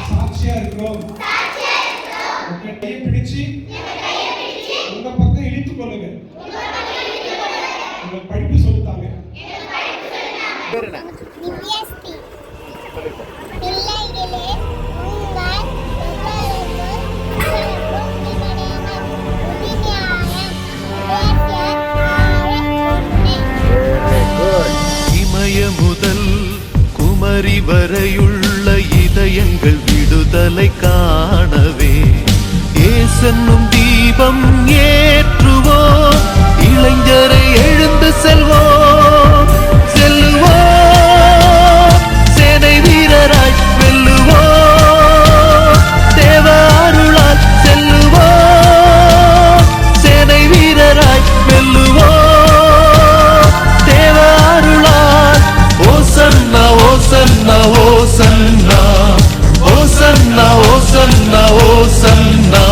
சாட்சியா இருக்கிறோம். உங்க கையை பிடிச்சு உங்க பக்கம் இழுத்துக் கொள்ளுங்க. உங்க படிப்பு சொல்லித்தாங்க. இமய முதல் குமரி வரையுள்ள இதயங்கள் விடுதலை காணவே ஏசென்னும் தீபம் ஏற்றுவோம். இளைஞரை எழுந்து செல்வோம், செல்லுவோம், சேனை வீரராய் வெல்லுவோம். தேவ அருளால் செல்லுவோம், சேனை வீரராய் வெல்லுவோம். தேவ அருளால் ஓசன்னா ஓசன்னா ஓசன்னா ஓசன்னா ஓசன்னா ஓசன்னா.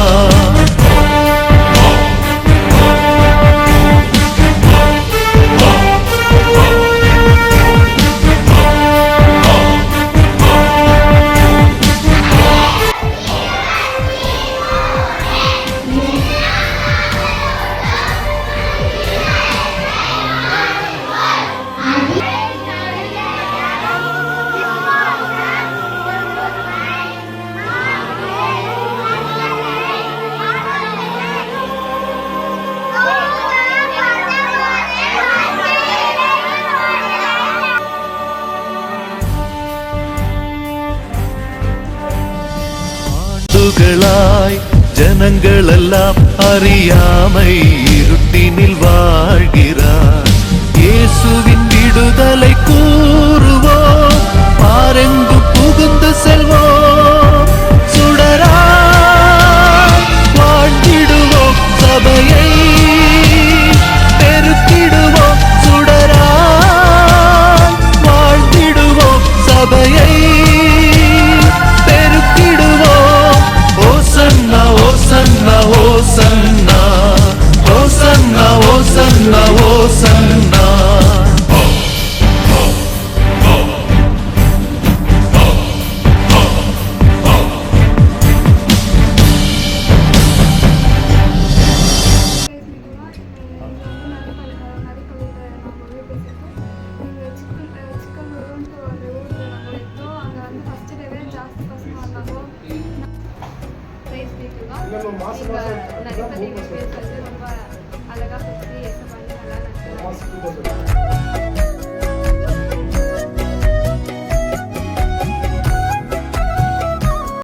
ஜனங்களெல்லாம் அறியாமை இருட்டினில் வாழ்கிறார். இயேசுவின் விடுதலை கூறுவோம், பாரெங்கு புகுந்து செல்வோம். சுடராய் வாழ்ந்திடுவோம், சபையை பெருக்கிடுவோம். சுடராய் வாழ்ந்திடுவோம், சபையை Hosanna, Hosanna, Hosanna, Hosanna, Hosanna. நிறைய பேர் ரொம்ப அழகா பேசி நல்லா